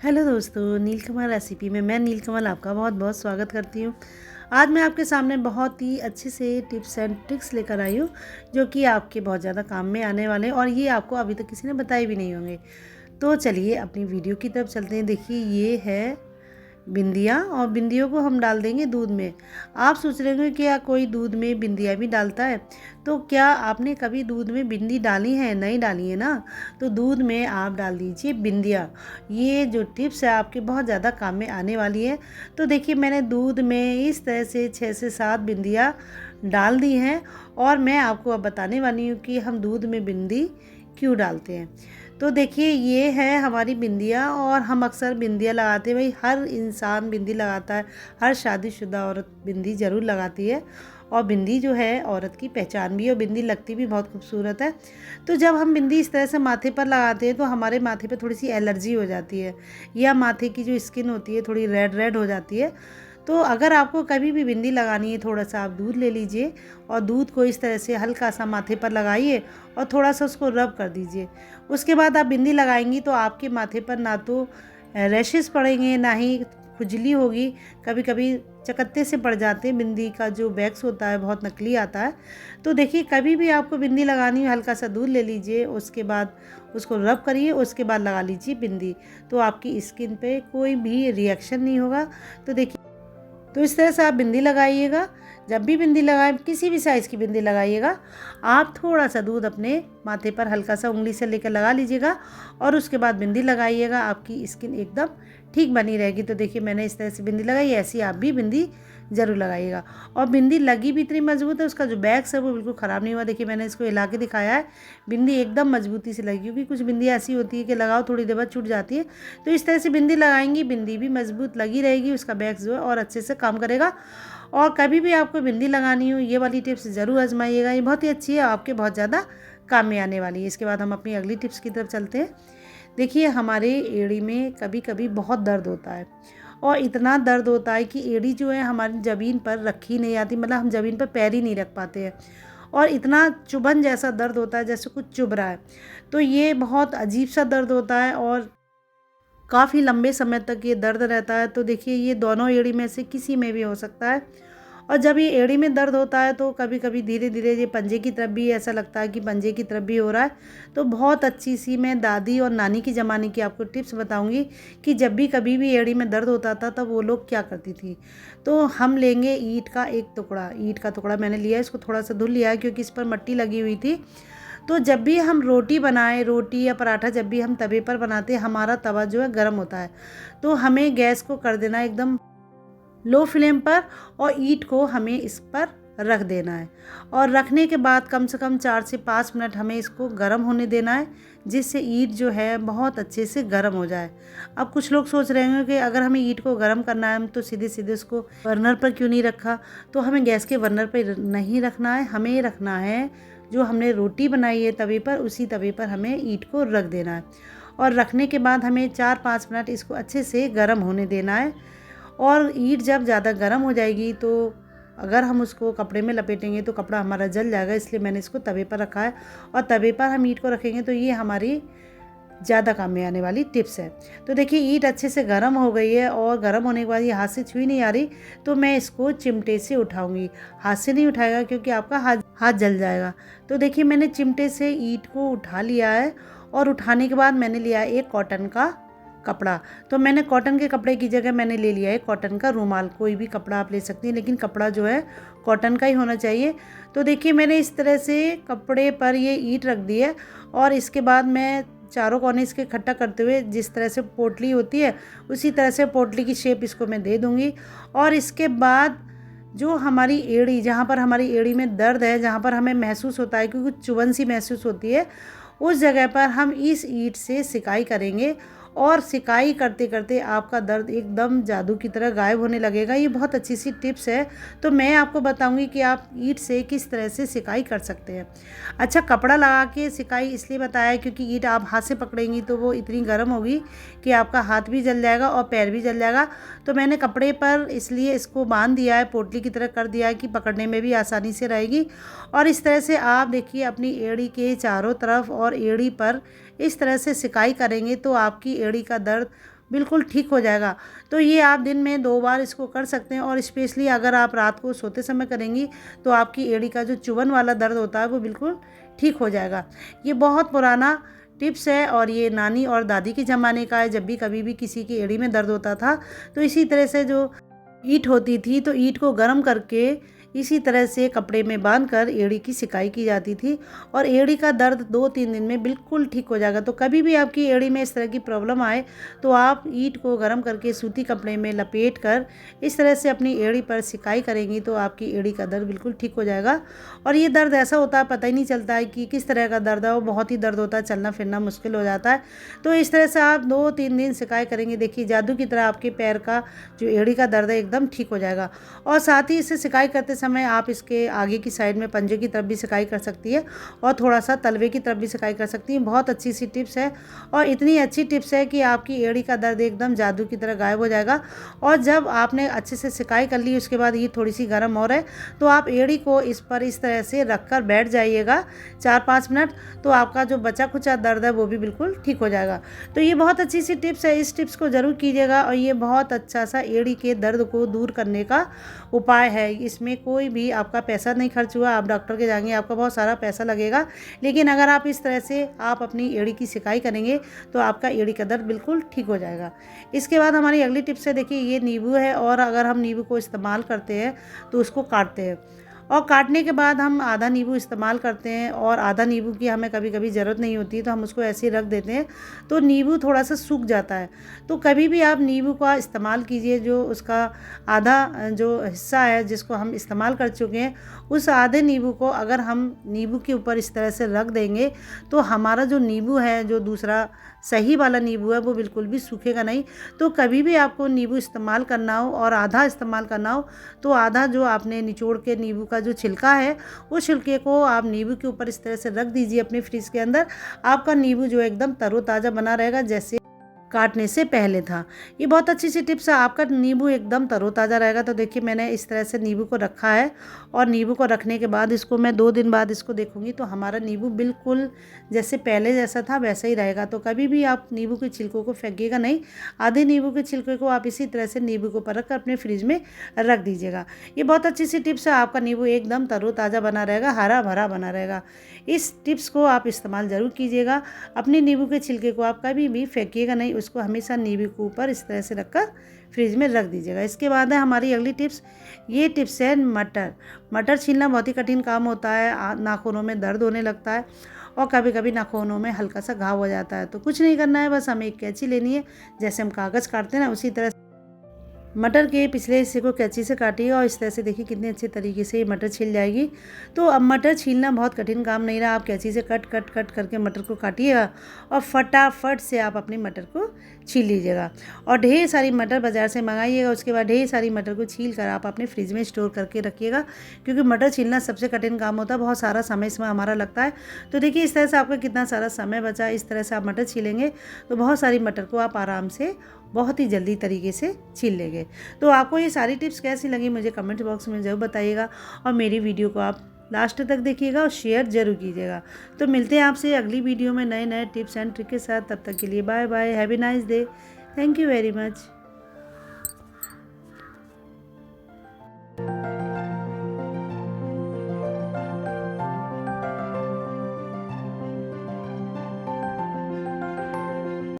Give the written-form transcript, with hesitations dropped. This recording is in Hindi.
हेलो दोस्तों, नीलकमल रेसिपी में मैं नीलकमल आपका बहुत बहुत स्वागत करती हूँ। आज मैं आपके सामने बहुत ही अच्छे से टिप्स एंड ट्रिक्स लेकर आई हूँ जो कि आपके बहुत ज़्यादा काम में आने वाले हैं और ये आपको अभी तक किसी ने बताए भी नहीं होंगे। तो चलिए अपनी वीडियो की तरफ चलते हैं। देखिए ये है बिंदियाँ और बिंदियों को हम डाल देंगे दूध में। आप सोच रहे होंगे क्या कोई दूध में बिंदियाँ भी डालता है? तो क्या आपने कभी दूध में बिंदी डाली है? नहीं डाली है ना? तो दूध में आप डाल दीजिए बिंदियाँ। ये जो टिप्स है आपके बहुत ज़्यादा काम में आने वाली है। तो देखिए मैंने दूध में इस तरह से 6 से 7 बिंदियाँ डाल दी हैं और मैं आपको अब बताने वाली हूँ कि हम दूध में बिंदी क्यों डालते हैं। तो देखिए ये है हमारी बिंदियाँ और हम अक्सर बिंदियाँ लगाते हैं। भाई हर इंसान बिंदी लगाता है, हर शादीशुदा औरत बिंदी ज़रूर लगाती है और बिंदी जो है औरत की पहचान भी है और बिंदी लगती भी बहुत खूबसूरत है। तो जब हम बिंदी इस तरह से माथे पर लगाते हैं तो हमारे माथे पर थोड़ी सी एलर्जी हो जाती है या माथे की जो स्किन होती है थोड़ी रेड रेड हो जाती है। तो अगर आपको कभी भी बिंदी लगानी है, थोड़ा सा आप दूध ले लीजिए और दूध को इस तरह से हल्का सा माथे पर लगाइए और थोड़ा सा उसको रब कर दीजिए। उसके बाद आप बिंदी लगाएंगी तो आपके माथे पर ना तो रैशेस पड़ेंगे ना ही खुजली होगी। कभी कभी चकत्ते से पड़ जाते हैं, बिंदी का जो वैक्स होता है बहुत नकली आता है। तो देखिए कभी भी आपको बिंदी लगानी हो हल्का सा दूध ले लीजिए, उसके बाद उसको रब करिए, उसके बाद लगा लीजिए बिंदी। तो आपकी स्किन पे कोई भी रिएक्शन नहीं होगा। तो देखिए तो इस तरह से आप बिंदी लगाइएगा। जब भी बिंदी लगाएं, किसी भी साइज़ की बिंदी लगाइएगा, आप थोड़ा सा दूध अपने माथे पर हल्का सा उंगली से लेकर लगा लीजिएगा और उसके बाद बिंदी लगाइएगा। आपकी स्किन एकदम ठीक बनी रहेगी। तो देखिए मैंने इस तरह से बिंदी लगाई, ऐसी आप भी बिंदी ज़रूर लगाइएगा। और बिंदी लगी भी इतनी मजबूत है, उसका जो बैक्स है वो बिल्कुल ख़राब नहीं हुआ। देखिए मैंने इसको हिला के दिखाया है, बिंदी एकदम मजबूती से लगी। क्योंकि कुछ बिंदी ऐसी होती है कि लगाओ थोड़ी देर बाद छूट जाती है। तो इस तरह से बिंदी लगाएंगी, बिंदी भी मजबूत लगी रहेगी, उसका बैक्स जो है और अच्छे से काम करेगा। और कभी भी आपको बिंदी लगानी हो ये वाली टिप्स ज़रूर आजमाइएगा, ये बहुत ही अच्छी है, आपके बहुत ज़्यादा काम में आने वाली है। इसके बाद हम अपनी अगली टिप्स की तरफ चलते हैं। देखिए हमारे एड़ी में कभी कभी बहुत दर्द होता है और इतना दर्द होता है कि एड़ी जो है हमारी ज़मीन पर रखी नहीं आती, मतलब हम ज़मीन पर पैर ही नहीं रख पाते हैं और इतना चुभन जैसा दर्द होता है जैसे कुछ चुभ रहा है। तो ये बहुत अजीब सा दर्द होता है और काफ़ी लंबे समय तक ये दर्द रहता है। तो देखिए ये दोनों एड़ी में से किसी में भी हो सकता है। और जब ये एड़ी में दर्द होता है तो कभी कभी धीरे धीरे ये पंजे की तरफ भी ऐसा लगता है कि पंजे की तरफ भी हो रहा है। तो बहुत अच्छी सी मैं दादी और नानी की ज़माने की आपको टिप्स बताऊंगी कि जब भी कभी भी एड़ी में दर्द होता था तब वो लोग क्या करती थी। तो हम लेंगे ईंट का एक टुकड़ा, ईंट का टुकड़ा मैंने लिया, इसको थोड़ा सा धुल लिया है क्योंकि इस पर मिट्टी लगी हुई थी। तो जब भी हम रोटी बनाएं, रोटी या पराठा जब भी हम तवे पर बनाते हैं, हमारा तवा जो है गर्म होता है। तो हमें गैस को कर देना एकदम लो फ्लेम पर और ईंट को हमें इस पर रख देना है। और रखने के बाद कम से कम 4 से 5 मिनट हमें इसको गर्म होने देना है, जिससे ईंट जो है बहुत अच्छे से गर्म हो जाए। अब कुछ लोग सोच रहे होंगे कि अगर हमें ईंट को गर्म करना है तो सीधे सीधे उसको बर्नर पर क्यों नहीं रखा। तो हमें गैस के बर्नर पर नहीं रखना है, हमें रखना है जो हमने रोटी बनाई है तवे पर, उसी तवे पर हमें ईंट को रख देना है। और रखने के बाद हमें 4-5 मिनट इसको अच्छे से गर्म होने देना है। और ईंट जब ज़्यादा गर्म हो जाएगी तो अगर हम उसको कपड़े में लपेटेंगे तो कपड़ा हमारा जल जाएगा, इसलिए मैंने इसको तवे पर रखा है। और तवे पर हम ईंट को रखेंगे तो ये हमारी ज़्यादा काम में आने वाली टिप्स है। तो देखिए ईंट अच्छे से गर्म हो गई है और गर्म होने के बाद ये हाथ से छुई नहीं आ रही, तो मैं इसको चिमटे से उठाऊंगी। हाथ से नहीं उठाएगा क्योंकि आपका हाथ जल जाएगा। तो देखिए मैंने चिमटे से ईंट को उठा लिया है और उठाने के बाद मैंने लिया एक कॉटन का कपड़ा। तो मैंने कॉटन के कपड़े की जगह मैंने ले लिया है कॉटन का रूमाल। कोई भी कपड़ा आप ले सकती हैं लेकिन कपड़ा जो है कॉटन का ही होना चाहिए। तो देखिए मैंने इस तरह से कपड़े पर ये ईंट रख दी है और इसके बाद मैं चारों कोने इसके इकट्ठा करते हुए जिस तरह से पोटली होती है उसी तरह से पोटली की शेप इसको मैं दे दूँगी। और इसके बाद जो हमारी एड़ी, जहाँ पर हमारी एड़ी में दर्द है, जहाँ पर हमें महसूस होता है कि कुछ चुभन सी महसूस होती है, उस जगह पर हम इस ईंट से सिकाई करेंगे और सिकाई करते करते आपका दर्द एकदम जादू की तरह गायब होने लगेगा। ये बहुत अच्छी सी टिप्स है। तो मैं आपको बताऊंगी कि आप ईंट से किस तरह से सिकाई कर सकते हैं। अच्छा, कपड़ा लगा के सिकाई इसलिए बताया क्योंकि ईंट आप हाथ से पकड़ेंगी तो वो इतनी गर्म होगी कि आपका हाथ भी जल जाएगा और पैर भी जल जाएगा। तो मैंने कपड़े पर इसलिए इसको बांध दिया है, पोटली की तरह कर दिया है कि पकड़ने में भी आसानी से रहेगी। और इस तरह से आप देखिए अपनी एड़ी के चारों तरफ और एड़ी पर इस तरह से सिकाई करेंगे तो आपकी एड़ी का दर्द बिल्कुल ठीक हो जाएगा। तो ये आप दिन में 2 बार इसको कर सकते हैं और स्पेशली अगर आप रात को सोते समय करेंगी तो आपकी एड़ी का जो चुभन वाला दर्द होता है वो बिल्कुल ठीक हो जाएगा। ये बहुत पुराना टिप्स है और ये नानी और दादी के ज़माने का है। जब भी कभी भी किसी की एड़ी में दर्द होता था तो इसी तरह से जो ईंट होती थी तो ईंट को गर्म करके इसी तरह से कपड़े में बांधकर एड़ी की सिकाई की जाती थी और एड़ी का दर्द 2-3 दिन में बिल्कुल ठीक हो जाएगा। तो कभी भी आपकी एड़ी में इस तरह की प्रॉब्लम आए तो आप ईंट को गर्म करके सूती कपड़े में लपेट कर इस तरह से अपनी एड़ी पर सिकाई करेंगी तो आपकी एड़ी का दर्द बिल्कुल ठीक हो जाएगा। और ये दर्द ऐसा होता है, पता ही नहीं चलता है कि किस तरह का दर्द है, वो बहुत ही दर्द होता है, चलना फिरना मुश्किल हो जाता है। तो इस तरह से आप 2-3 दिन सिकाई करेंगे, देखिए जादू की तरह आपके पैर का जो एड़ी का दर्द है एकदम ठीक हो जाएगा। और साथ ही इसे सिकाई करते समय आप इसके आगे की साइड में पंजे की तरफ भी सिकाई कर सकती है और थोड़ा सा तलवे की तरफ भी सिकाई कर सकती है। बहुत अच्छी सी टिप्स है और इतनी अच्छी टिप्स है कि आपकी एड़ी का दर्द एकदम जादू की तरह गायब हो जाएगा। और जब आपने अच्छे से सिकाई कर ली उसके बाद ये थोड़ी सी गर्म हो रहा है तो आप एड़ी को इस पर इस तरह से रख कर बैठ जाइएगा 4-5 मिनट, तो आपका जो बचा खुचा दर्द है वो भी बिल्कुल ठीक हो जाएगा। तो ये बहुत अच्छी सी टिप्स है, इस टिप्स को ज़रूर कीजिएगा और ये बहुत अच्छा सा एड़ी के दर्द को दूर करने का उपाय है। इसमें कोई भी आपका पैसा नहीं खर्च हुआ, आप डॉक्टर के जाएंगे आपका बहुत सारा पैसा लगेगा, लेकिन अगर आप इस तरह से आप अपनी एड़ी की सिकाई करेंगे तो आपका एड़ी का दर्द बिल्कुल ठीक हो जाएगा। इसके बाद हमारी अगली टिप्स है, देखिए ये नींबू है और अगर हम नींबू को इस्तेमाल करते हैं तो उसको काटते हैं और काटने के बाद हम आधा नींबू इस्तेमाल करते हैं और आधा नींबू की हमें कभी कभी ज़रूरत नहीं होती तो हम उसको ऐसे ही रख देते हैं तो नींबू थोड़ा सा सूख जाता है। तो कभी भी आप नींबू का इस्तेमाल कीजिए, जो उसका आधा जो हिस्सा है जिसको हम इस्तेमाल कर चुके हैं उस आधे नींबू को अगर हम नींबू के ऊपर इस तरह से रख देंगे तो हमारा जो नींबू है, जो दूसरा सही वाला नींबू है, वो बिल्कुल भी सूखेगा नहीं। तो कभी भी आपको नींबू इस्तेमाल करना हो और आधा इस्तेमाल करना हो तो आधा जो आपने निचोड़ के नींबू का जो छिलका है उस छिलके को आप नींबू के ऊपर इस तरह से रख दीजिए अपने फ्रिज के अंदर। आपका नींबू जो एकदम तरोताज़ा बना रहेगा जैसे काटने से पहले था। ये बहुत अच्छी सी टिप्स है, आपका नींबू एकदम तरोताज़ा रहेगा। तो देखिए मैंने इस तरह से नींबू को रखा है और नींबू को रखने के बाद इसको मैं 2 दिन बाद इसको देखूंगी तो हमारा नींबू बिल्कुल जैसे पहले जैसा था वैसा ही रहेगा। तो कभी भी आप नींबू के छिलकों को फेंकिएगा नहीं, आधे नींबू के छिलके को आप इसी तरह से नींबू को परख कर अपने फ्रिज में रख दीजिएगा। ये बहुत अच्छी सी टिप्स है, आपका नींबू एकदम तरोताज़ा बना रहेगा, हरा भरा बना रहेगा। इस टिप्स को आप इस्तेमाल ज़रूर कीजिएगा। अपने नींबू के छिलके को आप कभी भी फेंकिएगा नहीं, उसको हमेशा नींबू के ऊपर इस तरह से रखकर फ्रिज में रख दीजिएगा। इसके बाद है हमारी अगली टिप्स, ये टिप्स है मटर छीलना बहुत ही कठिन काम होता है, नाखूनों में दर्द होने लगता है और कभी कभी नाखूनों में हल्का सा घाव हो जाता है। तो कुछ नहीं करना है, बस हमें एक कैंची लेनी है, जैसे हम कागज़ काटते हैं ना उसी तरह मटर के पिछले हिस्से को कैंची से काटिए और इस तरह से देखिए कितने अच्छे तरीके से ये मटर छिल जाएगी। तो अब मटर छीलना बहुत कठिन काम नहीं रहा, आप कैंची से कट करके मटर को काटिएगा और फटाफट से आप अपनी मटर को छील लीजिएगा और ढेर सारी मटर बाज़ार से मंगाइएगा। उसके बाद ढेर सारी मटर को छील कर आप अपने फ्रिज में स्टोर करके रखिएगा, क्योंकि मटर छीलना सबसे कठिन काम होता है, बहुत सारा समय इसमें हमारा लगता है। तो देखिए इस तरह से आपका कितना सारा समय बचा। इस तरह से आप मटर छीलेंगे तो बहुत सारी मटर को आप आराम से बहुत ही जल्दी तरीके से छील लेंगे। तो आपको ये सारी टिप्स कैसी लगी मुझे कमेंट बॉक्स में ज़रूर बताइएगा और मेरी वीडियो को आप लास्ट तक देखिएगा और शेयर ज़रूर कीजिएगा। तो मिलते हैं आपसे अगली वीडियो में नए टिप्स एंड ट्रिक के साथ। तब तक के लिए bye bye, have a nice day, thank you very much.